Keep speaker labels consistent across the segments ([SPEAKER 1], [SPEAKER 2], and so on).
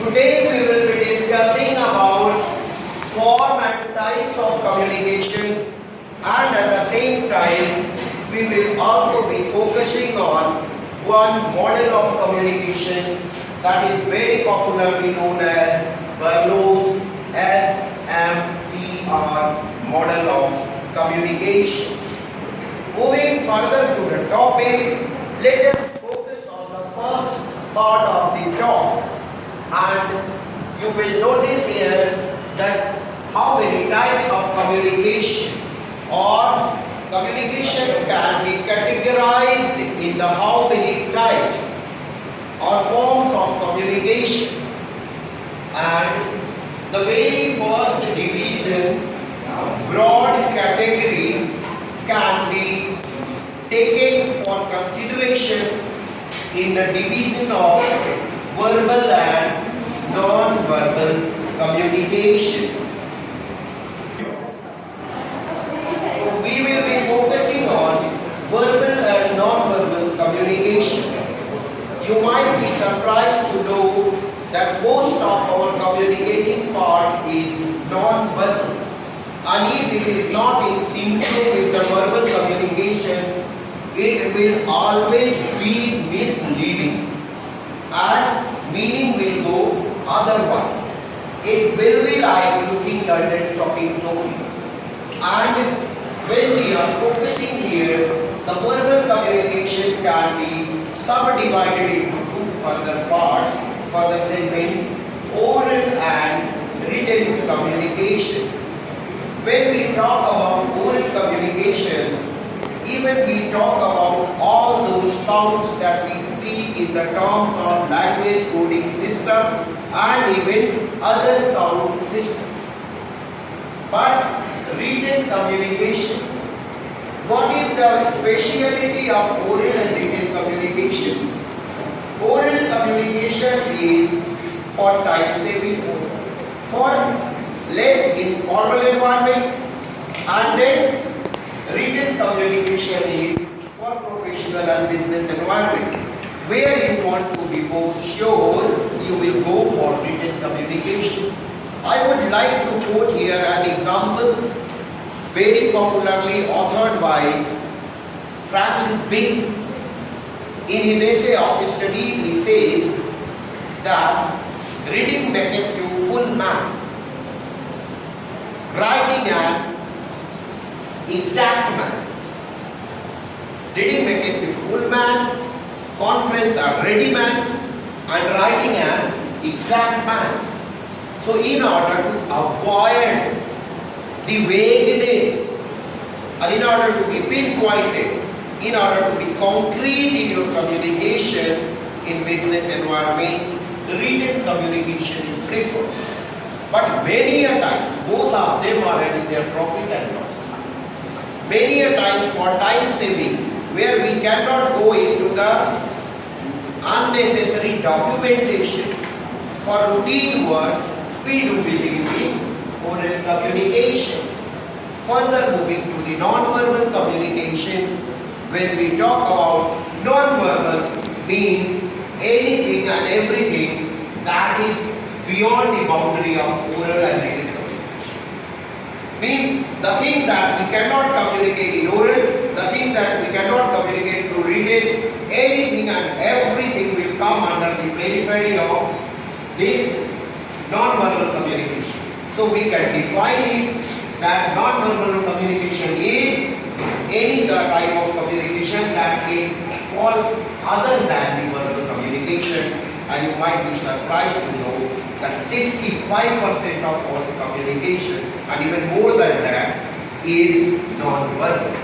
[SPEAKER 1] Today we will be discussing about form and types of communication, and at the same time we will also be focusing on one model of communication that is very popularly known as Berlo's SMCR model of communication. Moving further to the topic, let us focus on the first part of the talk, and you will notice here that how many types of communication or communication can be categorized in the how many types or forms of communication. And the very first division, broad category, can be taken for consideration in the division of verbal and non-verbal communication. So we will be focusing on verbal and non-verbal communication. You might be surprised to know that most of our communicating part is non-verbal. And if it is not in sync with the verbal communication, it will always be misleading and meaning will go otherwise. It will be like looking London talking Tokyo. And when we are focusing here, the verbal communication can be subdivided into two further parts, further segments, oral and written communication. When we talk about oral communication, even we talk about all those sounds that we speak in the terms of language coding system and even other sound systems. But written communication, what is the speciality of oral and written communication? Oral communication is for time saving, for less informal environment, and then written communication is for professional and business environment. Where you want to be more sure, you will go for written communication. I would like to quote here an example very popularly authored by Francis Bing. In his essay of studies, he says that reading maketh you full man, writing an exact man. Reading maketh you full man, conference a ready man, and writing an exact man. So in order to avoid the vagueness, and in order to be pinpointed, in order to be concrete in your communication in business environment, written communication is preferred. But many a times, both of them are having their profit and loss. Many a times for time saving, where we cannot go into the unnecessary documentation for routine work, we do believe in oral communication. Further moving to the non-verbal communication, when we talk about non-verbal, means anything and everything that is beyond the boundary of oral and written communication. Means the thing that we cannot communicate in oral, the thing that we cannot communicate through written, anything and everything will come under the periphery of the non-verbal communication. So we can define it that non-verbal communication is any type of communication that will fall other than the verbal communication. And you might be surprised to know that 65% of all communication, and even more than that, is non-verbal.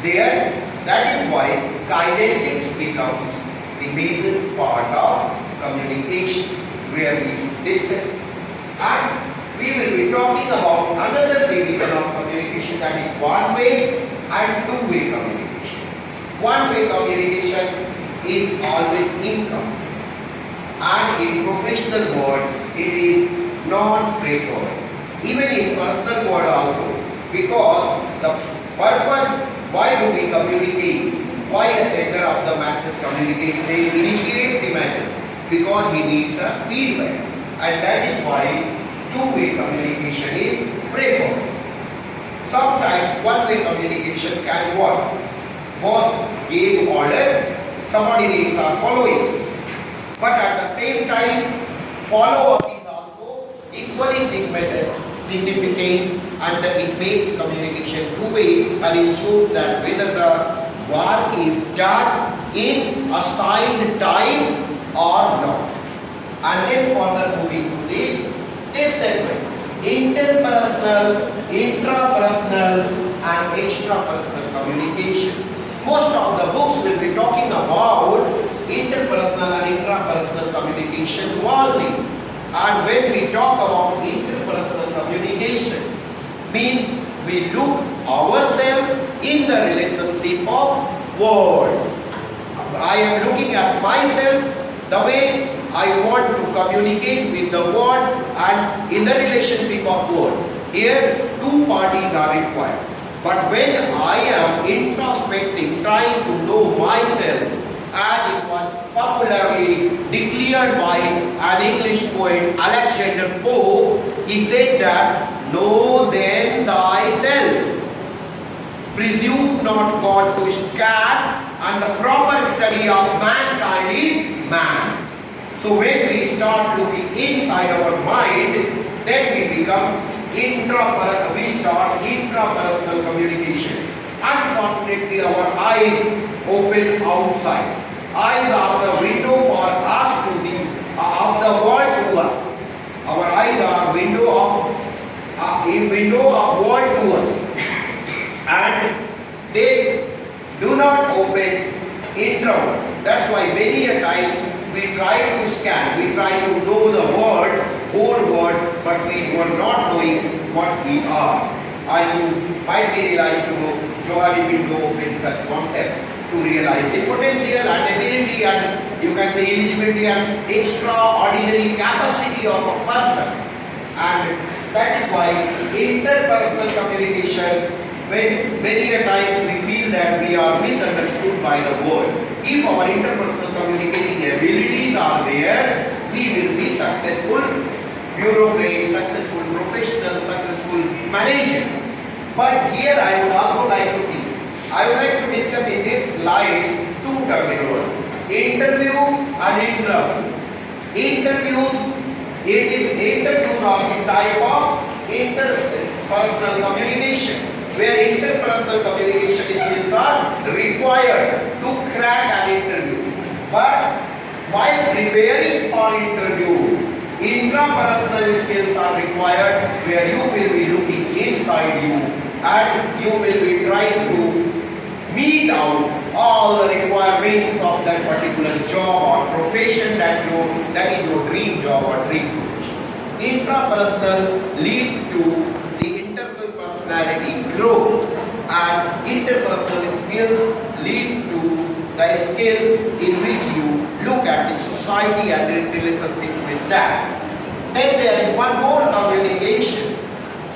[SPEAKER 1] That is why kinesics becomes the major part of communication, where we should discuss. And we will be talking about another division of communication, that is one-way and two-way communication. One-way communication is always incomplete. And in professional world, it is not preferred. Even in personal world also, because the purpose, why do we communicate? Why a sender of the masses communicates? They initiates the message because he needs a feedback. and that is why two-way communication is preferred. Sometimes one-way communication can work. Boss gave order, subordinates are following. But at the same time, follow-up is also equally significant, and it makes communication two-way and ensures that whether the work is done in assigned time or not. And then further moving to this segment, interpersonal, intrapersonal and extrapersonal communication. Most of the books will be talking about interpersonal and intrapersonal communication only. And when we talk about interpersonal communication, means we look ourselves in the relationship of world. I am looking at myself the way I want to communicate with the world and in the relationship of world. Here two parties are required. But when I am introspecting, trying to know myself, as it was popularly declared by an English poet, Alexander Pope, he said that, know then thyself. Presume not God to scan, and the proper study of mankind is man. So when we start looking inside our mind, then we become intrapersonal communication. Unfortunately, our eyes open outside. Eyes are the window for us to of the world to us. Our eyes are window of world to us, and they do not open introvert. That's why many a times we try to scan, we try to know the world, whole world, but we were not knowing what we are. And you might be realized to know Johari window open such concept to realize the potential and ability and you can say eligibility and extraordinary capacity of a person. And that is why interpersonal communication, when many a times we feel that we are misunderstood by the world, if our interpersonal communicating abilities are there, we will be successful bureaucrat, successful professional, successful manager. But here I would also like to see, I would like to discuss in this slide two terminology, interview and interview. Interviews are the type of interpersonal communication, where interpersonal communication skills are required to crack an interview. But while preparing for interview, intrapersonal skills are required, where you will be looking inside you and you will be trying to meet out all the requirements of that particular job or profession that is your dream job or dream profession. Intrapersonal leads to the internal personality growth, and interpersonal skills leads to the skill in which you look at the society and the relationship with that. Then there is one more communication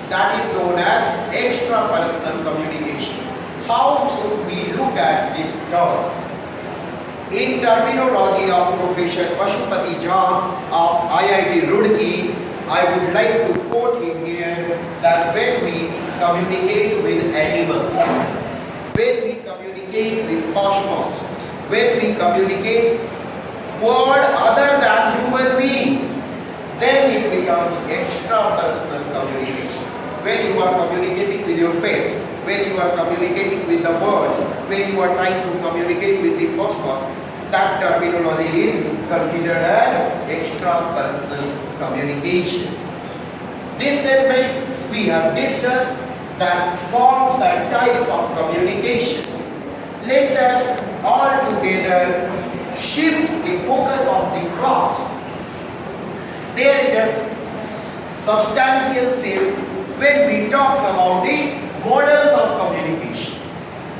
[SPEAKER 1] that is known as extrapersonal communication. How should we look at this term? In terminology of Professor Pashupati Jha of IIT Roorkee, I would like to quote him here that when we communicate with animals, when we communicate with cosmos, when we communicate word other than human being, then it becomes extrapersonal communication. When you are communicating with your pet, when you are communicating with the birds, when you are trying to communicate with the cosmos, that terminology is considered as extrapersonal communication. This segment we have discussed that forms and types of communication. Let us all together shift the focus of the class. There is a substantial shift when we talk about the models of communication.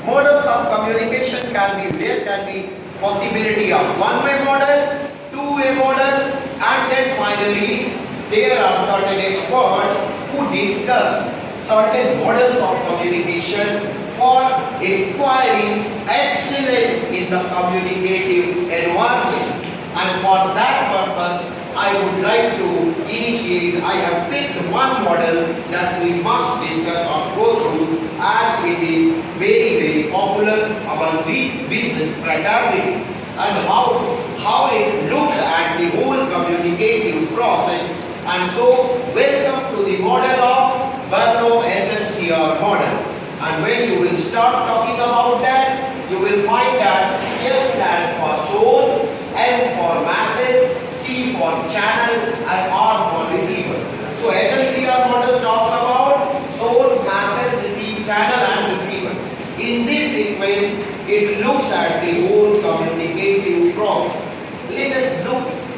[SPEAKER 1] Models of communication can be, there can be possibility of one-way model, two-way model, and then finally there are certain experts who discuss certain models of communication for acquiring excellence in the communicative environment. And for that purpose, I would like to initiate, I have picked one model that we must discuss or go through, and it is very popular among the business fraternity, and how it looks at the whole communicative process. And so, welcome to the model of Berlo SMCR model. And when you will start talking about that, you will find that S stands for source, M for masses, C for channel, and R for receiver. So SMCR model talks about source, masses, receive, channel, and receiver. In this sequence, it looks at the whole communicative process. Let us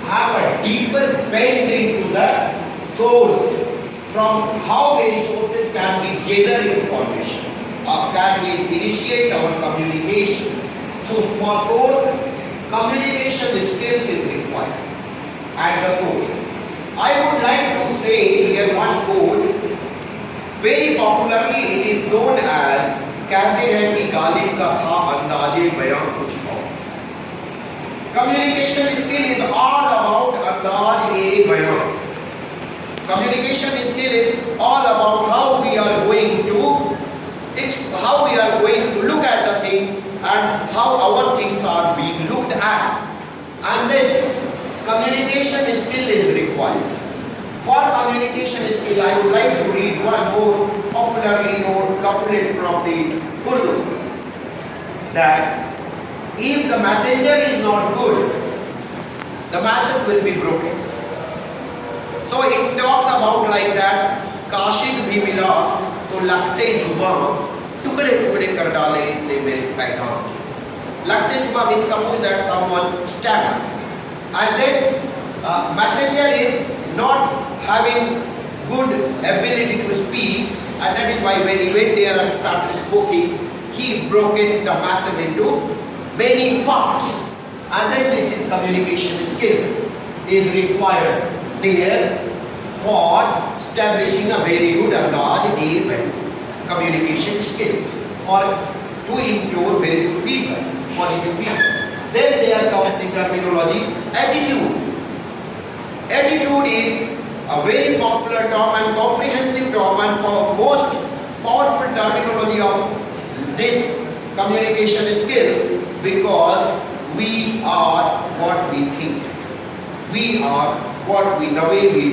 [SPEAKER 1] have a deeper bend into the source. From how many sources can we gather information? Can we initiate our communications? So for source, communication skills is required at the source. I would like to say here one quote. Very popularly it is known as कहते हैं कि गालिब का था अंदाजे बयां कुछ और. Communication skill is all about अंदाज ए बयां. Communication skill is all about how we are going to look at the things and how our things are being looked at. And then communication skill is required. For communication skill, I would like to read one more popularly known couplet from the Urdu, that if the messenger is not good, the message will be broken. So it talks about like that, Kashid भी मिला तो लगते जुबां टुकड़े टुकड़े कर डाले इसने मेरे पैगाम के. लगते जुबां means suppose that someone stammers, and then messenger is not having good ability to speak, and that is why when he went there and started speaking, he broken the message into many parts. And then this is communication skills is required there for establishing a very good andaj and communication skill for to ensure very good feedback, positive feedback. Then there comes the terminology attitude. Attitude is a very popular term and comprehensive term and most powerful terminology of this communication skills, because we are what we think. We are the way we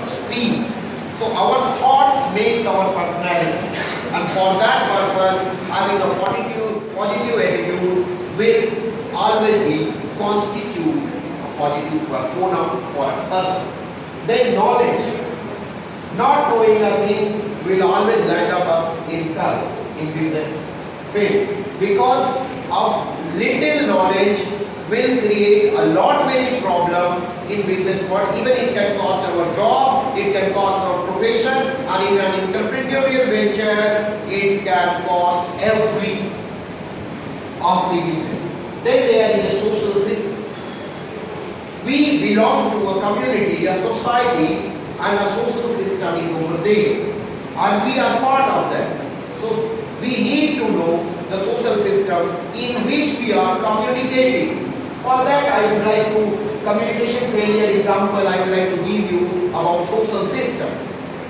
[SPEAKER 1] speak. So our thoughts makes our personality, and for that purpose, having a positive attitude will always constitute a positive persona for a person. Then knowledge. Not knowing a thing will always land up us in trouble in business field, because of little knowledge will create a lot many problem in business world. Even it can cost our job, it can cost our profession, and in an entrepreneurial venture, it can cost every of the business. Then there is a social system. We belong to a community, a society, and a social system is over there, and we are part of that. So we need to know the social system in which we are communicating. For that, I would like to communication failure example. I would like to give you about social system.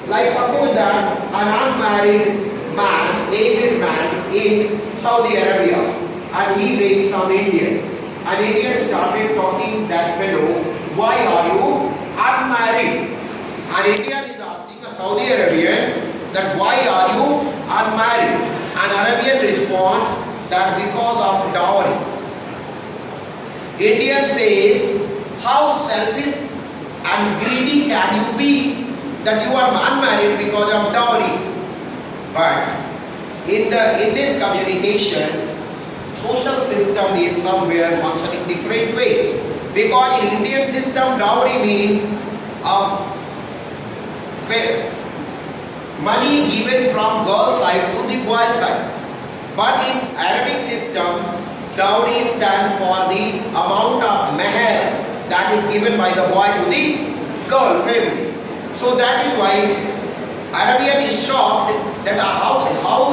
[SPEAKER 1] Like suppose that an unmarried man, aged man in Saudi Arabia, and he meets some Indian. An Indian started talking that fellow, why are you unmarried? An Indian is asking a Saudi Arabian that why are you unmarried? An Arabian responds that because of dowry. Indian says, how selfish and greedy can you be that you are unmarried because of dowry? But in this communication, social system is somewhere functioning different way. Because in Indian system, dowry means money given from girl side to the boy side. But in Arabic system, dowry stands for the amount of meher that is given by the boy to the girl family. So that is why Arabian is shocked that how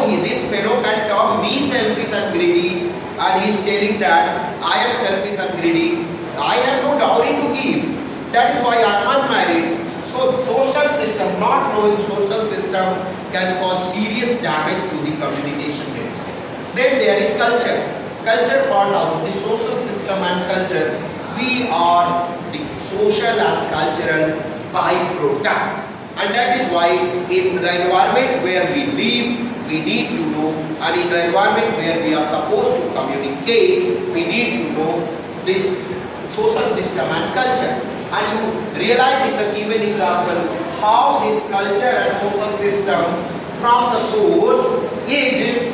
[SPEAKER 1] this fellow can term me selfish and greedy, and he is telling that I am selfish and greedy. I have no dowry to give. That is why I am unmarried. knowing social system can cause serious damage to the communication rate. Then there is culture. Culture part of the social system and culture. We are the social and cultural byproduct. And that is why in the environment where we live, we need to know, and in the environment where we are supposed to communicate, we need to know this social system and culture. And you realize in the given example how this culture and social system from the source is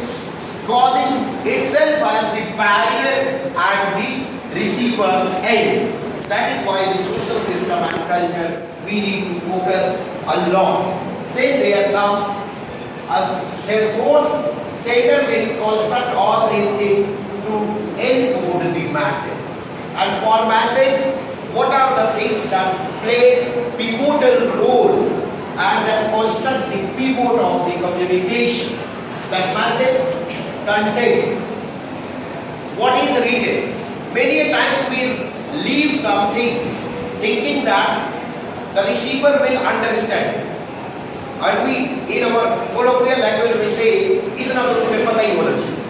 [SPEAKER 1] causing itself as the barrier at the receiver's end. That is why the social system and culture we need to focus a lot. Then there comes a source. Sender will construct all these things to encode the masses. And for masses, what are the things that play pivotal role and that construct the pivot of the communication? That masses contain. What is written? Many times we leave something thinking that the receiver will understand. And we, in our colloquial language, we say, "Itna to tumhe pata hi hona chahiye."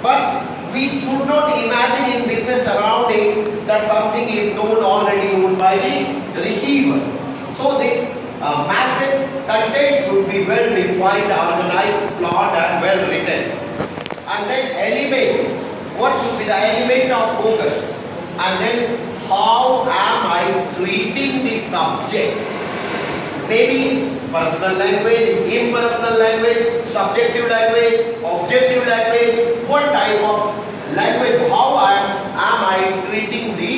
[SPEAKER 1] But we could not imagine in business surrounding that something is known already known by the receiver. So this masses content should be well defined, organized, planned, and well written. And then elements. What should be the element of focus? And then how am I treating the subject? Maybe personal language, impersonal language, subjective language, objective language. What type of language? How am I treating the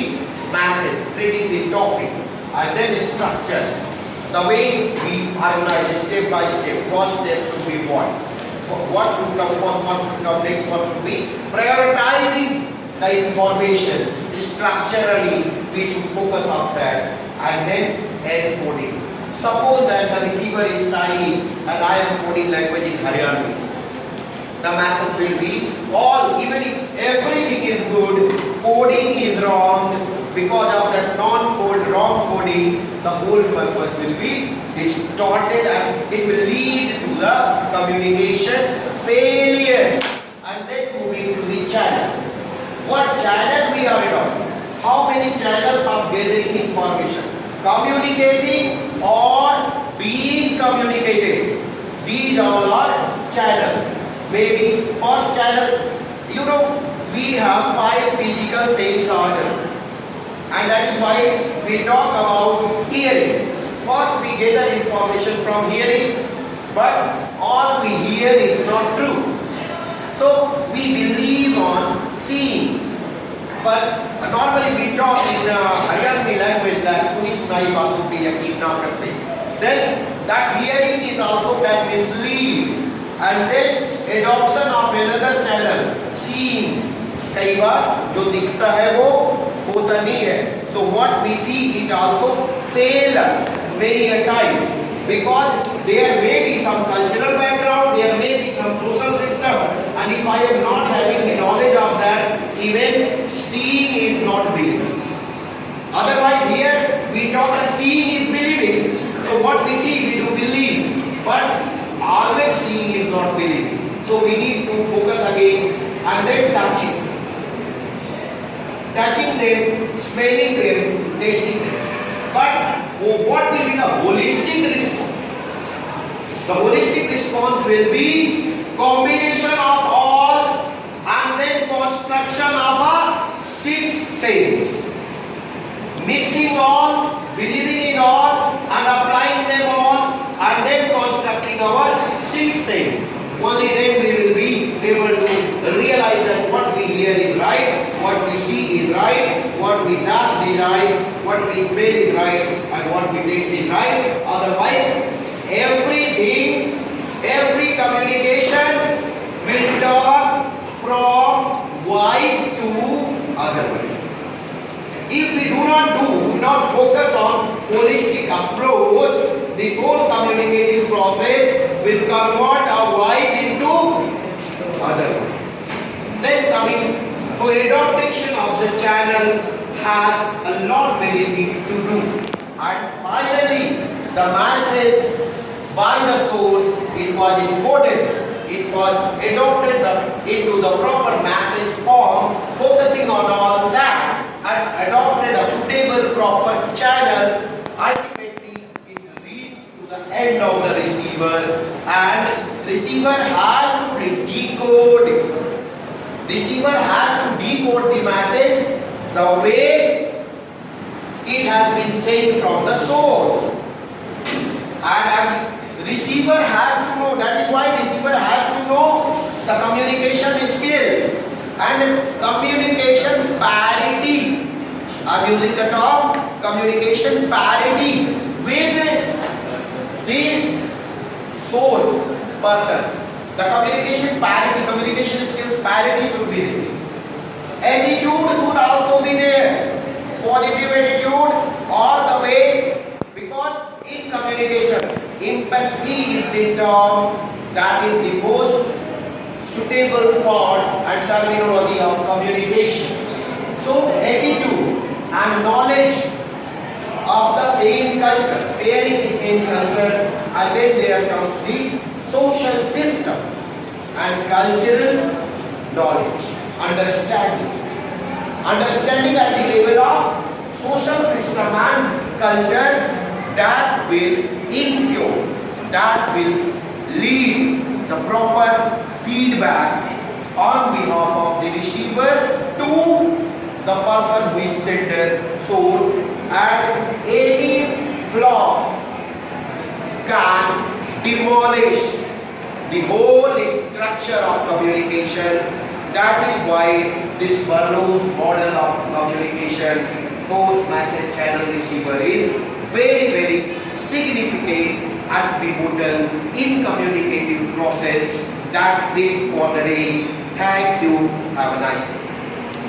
[SPEAKER 1] masses, treating the topic? And then structure. The way we organize step by step. First step should be what? What should come first? What should come next? What should be prioritizing the information? Structurally, we should focus on that. And then encoding. Suppose that the receiver is Chinese and I am coding language in Haryanvi. The masses will be all, even if everything is good, coding is wrong. Because of that non-code, wrong coding, the whole purpose will be distorted and it will lead to the communication failure. And then moving to the channel. What channel we are on? How many channels are gathering information? Communicating or being communicated. These all are channels. Maybe first channel, we have 5 physical sense organs. And that is why we talk about hearing. First we gather information from hearing, but all we hear is not true. So we believe on seeing. But normally we talk in Haryanvi language that suni sunai baaton pe yakin na karte. Then that hearing is also can mislead. And then adoption of another channel, seeing. कई बार जो दिखता है वो होता नहीं है. So what we see it also fails us many a time because there may be some cultural background, there may be some social system, and if I am not having the knowledge of that, even seeing is not believing. Otherwise here we talk that seeing is believing. So what we see we do believe, but always seeing is not believing. So we need to focus again. And then touching. Touching them, smelling them, tasting them. But what will be the holistic response? The holistic response will be combination of all and then construction of a 6 sense. Mixing all, believing in all and applying them all and then constructing our 6 sense. Only then we will be able to realize that what we hear is right, what we see is right, what we touch is right, what we smell is right, and what we taste is right. Otherwise, everything, every communication will turn from wise to otherwise. If we do not focus on holistic approach, this whole communicative process will convert our wise into otherwise. Then coming, so adaptation of the channel has a lot many things to do. And finally, the masses by the source, it was encoded. It was adopted into the proper message form, focusing on all that, and adopted a suitable proper channel. Ultimately, it reaches to the end of the receiver, and receiver has to decode it. Receiver has to decode the message the way it has been sent from the source. And receiver has to know, that is why receiver has to know the communication skill and communication parity. I am using the term communication parity with the source person. The communication parity, communication skills parity should be there. Attitude should also be there. Positive attitude all the way, because in communication, empathy is the term that is the most suitable part and terminology of communication. So attitude and knowledge of the same culture, sharing the same culture, and then there comes the social system and cultural knowledge, understanding. Understanding at the level of social system and culture that will ensure, that will lead the proper feedback on behalf of the receiver to the person who is sender source, and any flaw can demolish the whole structure of communication. That is why this Berlo's model of communication, source, message, channel, receiver, is very, very significant and pivotal in communicative process. That's it for the day. Thank you. Have a nice day.